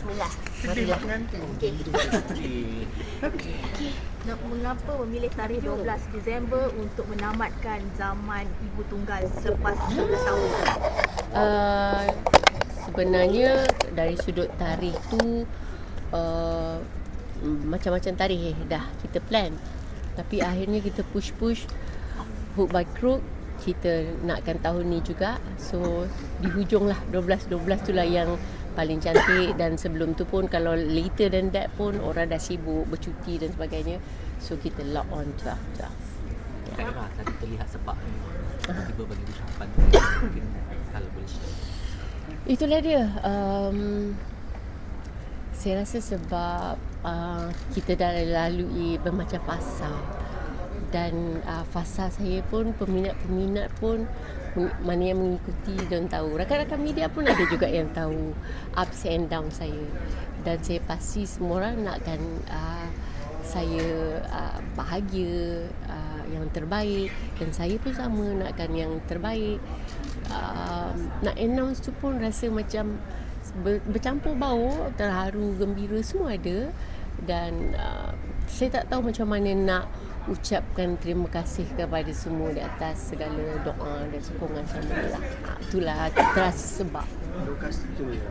Bismillah. Marilah. Okey. Okey. Mengapa memilih tarikh 12 Disember untuk menamatkan zaman ibu tunggal selepas 11 tahun? Sebenarnya dari sudut tarikh tu macam-macam tarikh dah kita plan. Tapi akhirnya kita push hook by crook, kita nakkan tahun ni juga. So di hujung lah 12 tu lah yang paling cantik. Dan sebelum tu pun kalau later than that pun orang dah sibuk bercuti dan sebagainya. So kita lock on 12. Kak Ira, tadi terlihat sepak ni tiba-tiba bagi ucapan mungkin kalau boleh share. Itulah dia. Saya rasa sebab kita dah lalui bermacam fasa. Dan fasa saya pun, peminat-peminat pun, mana yang mengikuti dan tahu. Rakan-rakan media pun ada juga yang tahu ups and down saya. Dan saya pasti semua orang nakkan saya bahagia, yang terbaik. Dan saya pun sama nakkan yang terbaik. Nak announce tu pun rasa macam bercampur bau, terharu, gembira, semua ada. Dan saya tak tahu macam mana nak ucapkan terima kasih kepada semua di atas segala doa dan sokongan sama lah. Itulah terasa sebab. Lokasi tu ya?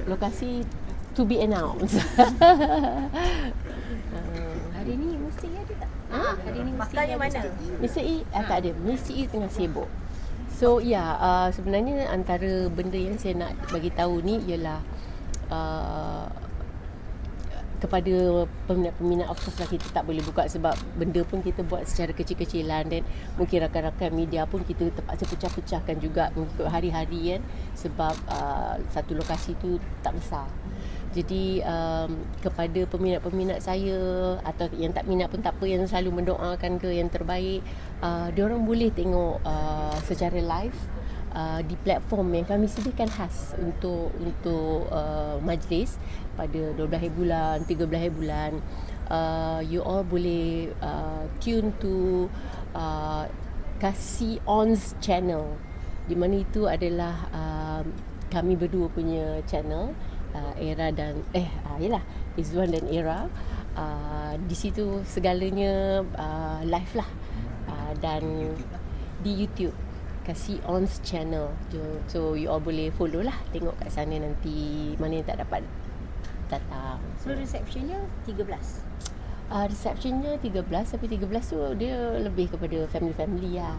Lokasi to be announced. Hari ni mesti ada tak? Hari ni mesti Makannya mana? Mr. E tak ada. Mr. E tengah sibuk. So sebenarnya antara benda yang saya nak bagi tahu ni ialah kepada peminat-peminat, of course lah kita tak boleh buka sebab benda pun kita buat secara kecil-kecilan. Dan mungkin rakan-rakan media pun kita terpaksa pecah-pecahkan juga mengikut hari-hari kan, sebab satu lokasi tu tak besar. Jadi kepada peminat-peminat saya atau yang tak minat pun tak apa, yang selalu mendoakan ke yang terbaik, diorang boleh tengok secara live di platform yang kami sediakan khas untuk majlis pada 12 hari bulan, 13 hari bulan. You all boleh tune to Kasih On's channel, di mana itu adalah kami berdua punya channel, Era dan Izwan dan Era. Di situ segalanya live lah, dan di YouTube Kasih On's channel. So you all boleh follow lah, tengok kat sana nanti mana yang tak dapat datang. So receptionnya 13. Receptionnya 13, tapi 13 tu dia lebih kepada family lah.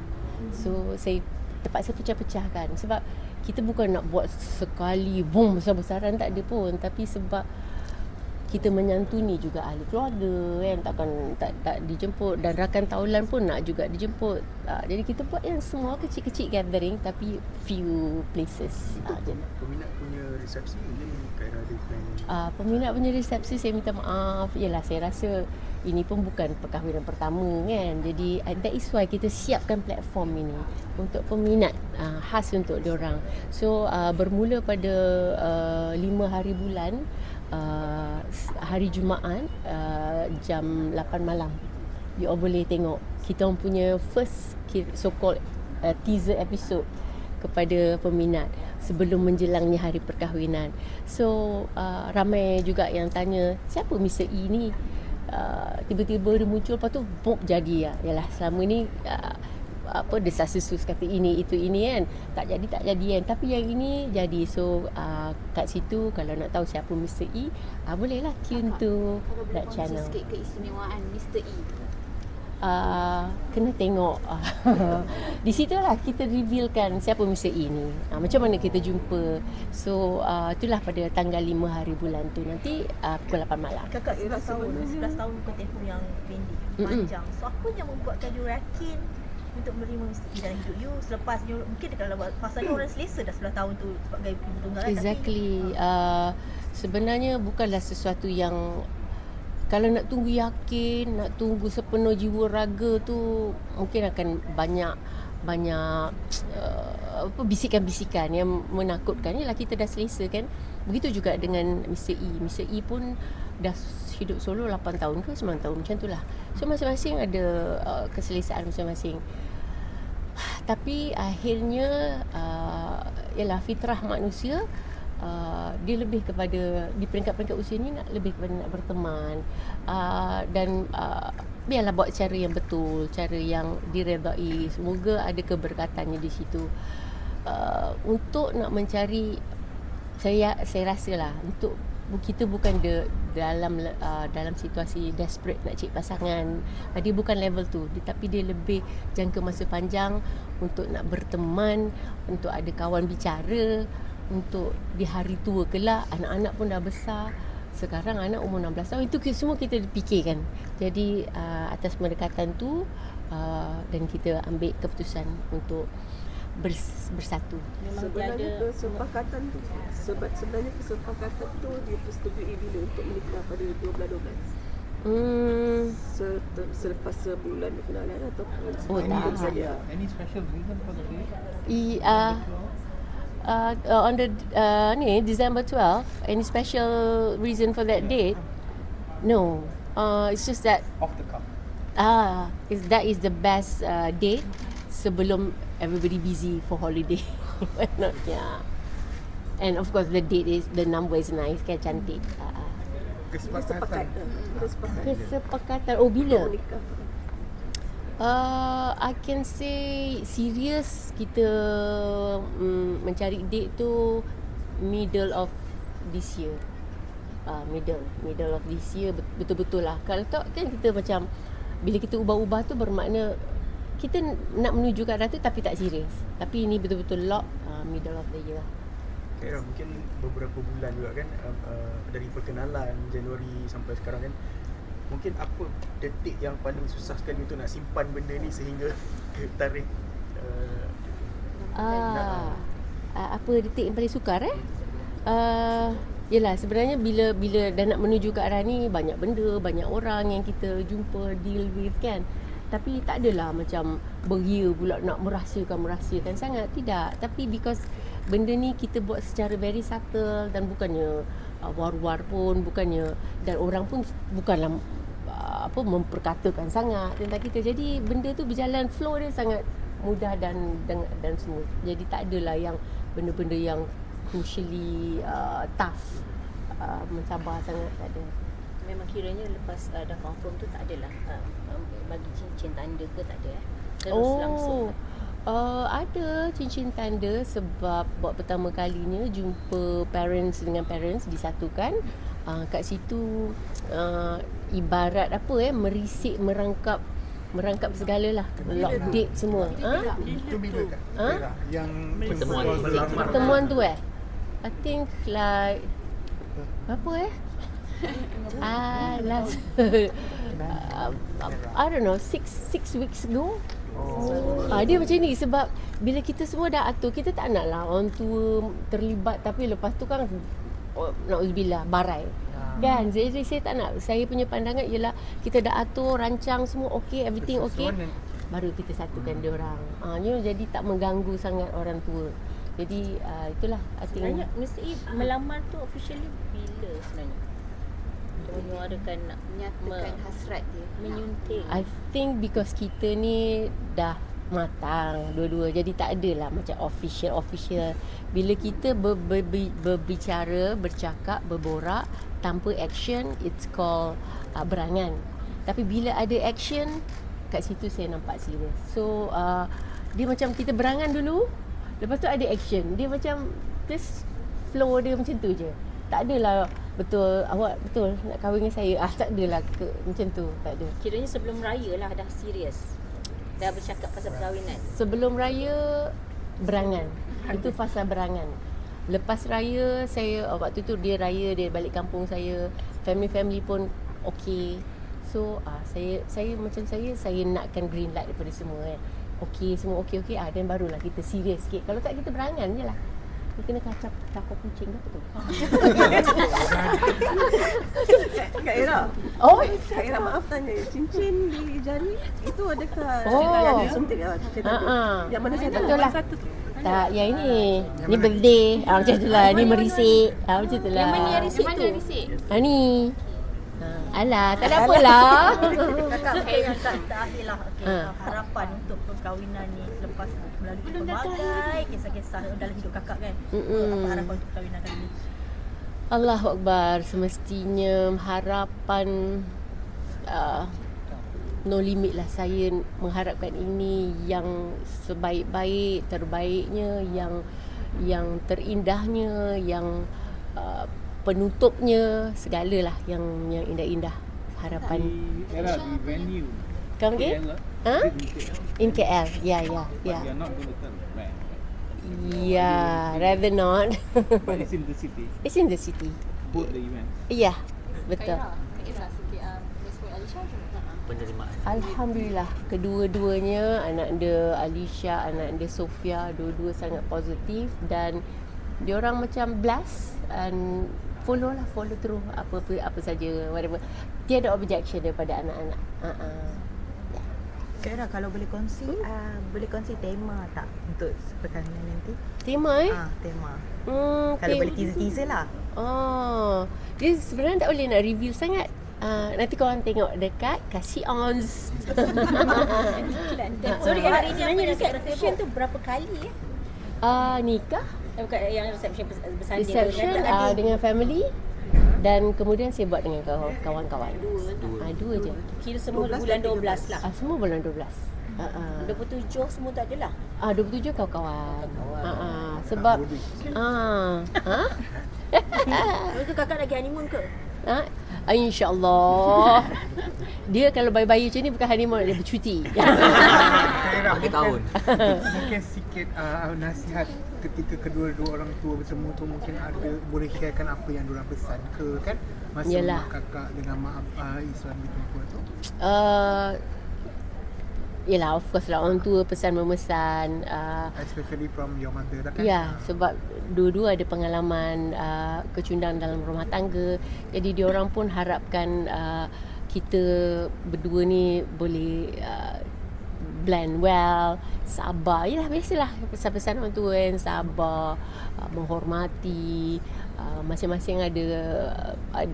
So saya terpaksa pecah-pecahkan sebab kita bukan nak buat sekali boom besar-besaran, tak ada pun. Tapi sebab kita menyantuni juga ahli keluarga kan, tak dijemput, dan rakan taulan pun nak juga dijemput. Jadi kita buat yang semua kecil-kecil gathering tapi few places. Peminat punya resepsi mungkin Kak Ira ada plan? Peminat punya resepsi saya minta maaf. Yalah, saya rasa ini pun bukan perkahwinan pertama kan. Jadi that is why kita siapkan platform ini untuk peminat, khas untuk diorang. So bermula pada 5 hari bulan, hari Jumaat, jam 8 malam. You all boleh tengok kita punya first so called teaser episode kepada peminat sebelum menjelangnya hari perkahwinan. So ramai juga yang tanya, siapa Mr. E ni? Tiba-tiba dia muncul, lepas tu boom, jadi lah. Yalah, selama ni desas-desus kata ini itu ini kan, tak jadi kan, tapi yang ini jadi. So kat situ kalau nak tahu siapa Mr. E, bolehlah tune to that channel. Sikit keistimewaan Mr. E. Kena tengok. Di situlah kita revealkan siapa Mr. E ni, macam mana kita jumpa. So itulah pada tanggal 5 hari bulan tu, nanti pukul 8 malam. Kakak 11 tahun bukan tempoh yang pendek, panjang. So apa yang membuatkan you yakin untuk menerima Mr. E dalam hidup you selepas you, mungkin kalau fasa ni orang selesa dah 11 tahun tu sebagai ibu tunggal kan? Exactly. Sebenarnya bukanlah sesuatu yang kalau nak tunggu yakin, nak tunggu sepenuh jiwa raga tu, mungkin akan banyak bisikan-bisikan yang menakutkan. Yalah, kita dah selesa kan. Begitu juga dengan Mr. E. Mr. E pun dah hidup solo 8 tahun ke 9 tahun macam tu lah. So masing-masing ada keselesaan masing-masing. Tapi akhirnya ialah fitrah manusia, dia lebih kepada di peringkat-peringkat usia ni nak lebih kepada nak berteman, dan biarlah buat cara yang betul, cara yang diredai. Semoga ada keberkatannya di situ. Untuk nak mencari, saya rasalah untuk kita bukan dalam situasi desperate nak cari pasangan. Dia bukan level tu, tapi dia lebih jangka masa panjang untuk nak berteman, untuk ada kawan bicara, untuk di hari tua kelak. Anak-anak pun dah besar. Sekarang anak umur 16 tahun. Itu semua kita fikirkan. Jadi atas pendekatan tu, dan kita ambil keputusan untuk bersatu. Sebenarnya kesepakatan tu, sebenarnya kesepakatan tu dia persetujui bila untuk menikah pada 12-12. Selepas sebulan perkenalan ataupun tak. saja. Any special reason for the date? On the December 12, any special reason for that date? No. It's just that Off the cuff. that is the best date sebelum everybody busy for holiday. Not, yeah. And of course the number is nice, kan, cantik. Kesepakatan. Oh, bila? Menikah. I can say serious kita mencari date tu middle of this year. Middle of this year, betul-betul lah. Kalau tak kan kita macam bila kita ubah-ubah tu bermakna kita nak menuju ke arah tu tapi tak serius. Tapi ini betul-betul lock middle of the year. Kira mungkin beberapa bulan juga kan, dari perkenalan Januari sampai sekarang kan. Mungkin apa detik yang paling susah sekali untuk nak simpan benda ni sehingga ke tarikh apa detik yang paling sukar yelah sebenarnya bila dah nak menuju ke arah ni banyak benda, banyak orang yang kita jumpa, deal with, kan. Tapi tak adalah macam beria pula nak merahsiakan sangat, tidak. Tapi because benda ni kita buat secara very subtle dan bukannya war-war pun, bukannya, dan orang pun bukanlah memperkatakan sangat tentang kita. Jadi benda tu berjalan, flow dia sangat mudah dan smooth. Jadi tak adalah yang benda-benda yang crucially tough, mencabar sangat, tak ada. Memang kiranya lepas dah confirm tu tak adalah bagi cincin tanda ke, tak ada terus langsung. Ada cincin tanda sebab buat pertama kalinya jumpa parents dengan parents disatukan. Kat situ ibarat merisik, merangkap segala lah, lock date semua. Itu bila Kak? Yang Pertemuan tu I think like berapa last I don't know, 6 weeks ago. Dia macam ni sebab bila kita semua dah atur, kita tak nak lah orang tua terlibat tapi lepas tu kan na'udzubillah barai. Kan, jadi saya tak nak. Saya punya pandangan ialah kita dah atur, rancang semua okey, everything okey, baru kita satukan dia orang. Jadi tak mengganggu sangat orang tua. Jadi itulah Sebenarnya mesti melamar tu officially bila sebenarnya? Menyuarakan nak menyatakan hasrat dia, menyunting. I think because kita ni dah matang dua-dua, jadi tak adalah macam official. Bila kita berbicara, bercakap, berborak tanpa action, it's called berangan. Tapi bila ada action, kat situ saya nampak serius. So dia macam kita berangan dulu, lepas tu ada action. Dia macam just flow dia macam tu je. Tak adalah betul awak betul nak kahwin dengan saya. Tak adalah macam tu, tak ada. Kiranya sebelum raya lah dah serius. Dah bercakap pasal perkahwinan. Sebelum raya berangan. Itu fasa berangan. Lepas raya saya waktu tu dia raya, dia balik kampung saya, family pun okey. So saya macam saya nakkan green light daripada semua kan. Okey, semua okey dan barulah kita serius sikit. Kalau tak kita berangan je lah. Dia kena cakap kucing ke apa tu? Kak Ira. Kak Ira, maaf tanya, cincin di jari itu adakah yang disuntik yang mana saya tahu? Betul lah. Tak, yang ini birthday. Macam tu lah. Ni merisik. Macam tu lah. Yang mana yang risik tu? Ni. Alah, tak ada apalah. Kakak mungkin yang terakhir lah. Harapan untuk perkahwinan ni selepas melalui pelbagai kisah-kisah dalam hidup kakak kan. Apa harapan untuk perkahwinan kali ni? Allahu Akbar. Semestinya harapan no limit lah. Saya mengharapkan ini yang sebaik-baik, terbaiknya, yang terindahnya, yang penutupnya, segalalah yang indah-indah. Harapan. Era di venue. Come again? In KL. Yeah. You're not going to tell where. Yeah, rather not. But it's in the city. It's in the city. Both the events. Yeah, betul. Penerimaan. Alhamdulillah, kedua-duanya, anak dia Alisha, anak dia Sofia, dua-dua sangat positif dan diorang macam blast and follow through apa saja, whatever. Tiada objection daripada anak-anak. Kak Ira, kalau boleh kongsi tema tak untuk perkahwinan nanti? Tema Tema. Kalau boleh teaser lah. Dia sebenarnya tak boleh nak reveal sangat. Nanti korang tengok dekat kasih on. Sorry, hari ni apa reception tu berapa kali Nikah, bukan yang reception bersanding reception dengan family dan kemudian saya buat dengan kawan-kawan. Dua je. Kira semua bulan 12 lah. Semua bulan 12. 27 semua tak adalah. 27 kawan-kawan. Sebab Mereka kakak lagi honeymoon ke? InsyaAllah. Dia kalau bayi-bayi macam ni bukan honeymoon, dia bercuti. Akhir tahun. Mungkin sikit nasihat ketika kedua-dua orang tua bertemu tu, mungkin ada boleh hikayatkan apa yang diorang pesan ke kan masa mak kakak dengan mak Islam bertemu tu. Yelah, of course lah, orang tua pesan memesan, especially from your mother lah kan. Ya, sebab dua-dua ada pengalaman kecundang dalam rumah tangga. Jadi diorang pun harapkan kita berdua ni boleh blend well, sabar. Yalah, biasalah pesan-pesan orang tua kan, sabar, menghormati, masing-masing ada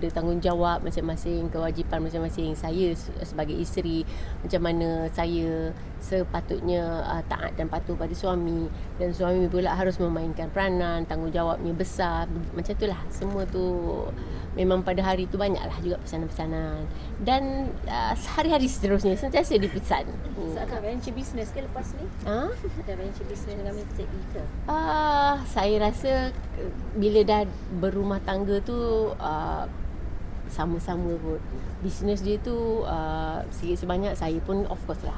tanggungjawab, masing-masing kewajipan masing-masing. Saya sebagai isteri, macam mana saya sepatutnya taat dan patuh pada suami, dan suami pula harus memainkan peranan, tanggungjawabnya besar. Macam itulah, semua tu memang pada hari tu banyaklah juga pesanan-pesanan, dan sehari-hari seterusnya sentiasa dipesan. Ada venture business ke lepas ni? Ada venture business dengan Mr. E ke? Saya rasa bila dah berumah tangga tu sama-sama kot. Bisnes dia tu sikit sebanyak saya pun of course lah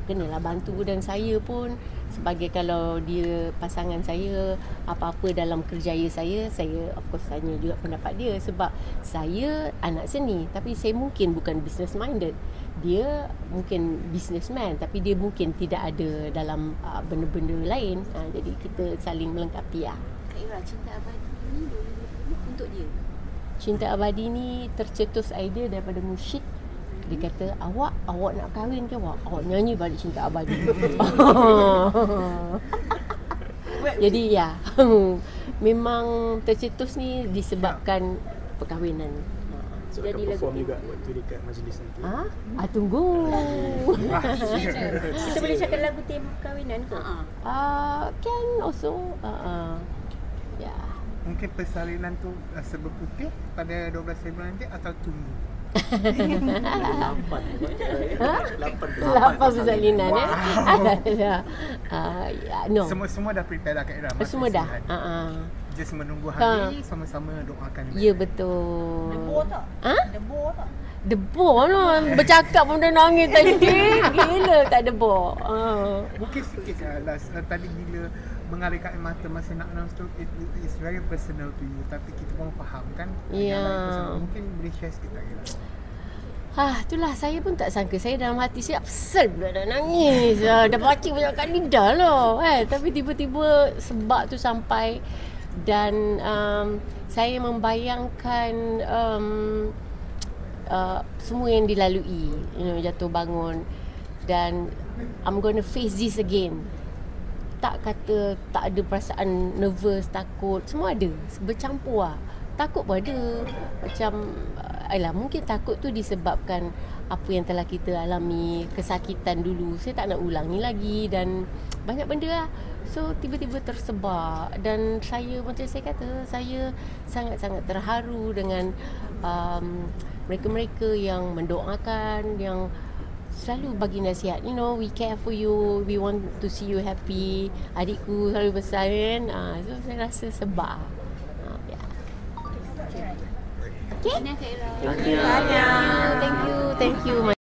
kenalah bantu, dan saya pun sebagai, kalau dia pasangan saya, apa-apa dalam kerjaya saya of course tanya juga pendapat dia, sebab saya anak seni tapi saya mungkin bukan business minded. Dia mungkin businessman tapi dia mungkin tidak ada dalam benda-benda lain. Jadi kita saling melengkapi lah. Kak Ira, cinta abadi ni untuk dia? Cinta abadi ni tercetus idea daripada Mushid. Dia kata, awak nak kahwin ke awak nyanyi balik cinta abadi. Jadi ya, memang tercetus ni disebabkan perkahwinan. So akan perform juga waktu dekat majlis nanti. Tunggu. Kita boleh cakap lagu tema perkahwinan ke? Can also. Ya. Mungkin persalinan tu serba putih pada 12 Februari nanti atau tunggu? 8 persalinan no. Semua dah prepare dah Kak Ira. Semua dah. Just menunggu hari sama-sama doakan. Ya, betul. Debor tak? Debor tak? Debor lah. Bercakap pun dah nangis tadi. Gila tak debor. Mungkin sikit tadi bila mengalirkan air mata masa nak announce tu, it's very personal to you, tapi kita pun faham kan. Mungkin boleh share sikit lagi lah. Itulah, saya pun tak sangka. Saya dalam hati saya apsal pula dah nangis. Dah baca banyak kali dah lah. Tapi tiba-tiba sebab tu sampai, dan saya membayangkan semua yang dilalui, jatuh bangun, dan I'm gonna face this again. Tak kata tak ada perasaan nervous, takut, semua ada, bercampur lah. Takut pun ada, macam mungkin takut tu disebabkan apa yang telah kita alami, kesakitan dulu. Saya tak nak ulangi lagi dan banyak benda lah. So tiba-tiba tersebar dan saya, macam saya kata, saya sangat-sangat terharu dengan mereka-mereka yang mendoakan, yang selalu bagi nasihat, we care for you, we want to see you happy. Adikku selalu besar kan. So saya rasa sebab okay. Tahniah Kak Ira. Thank you.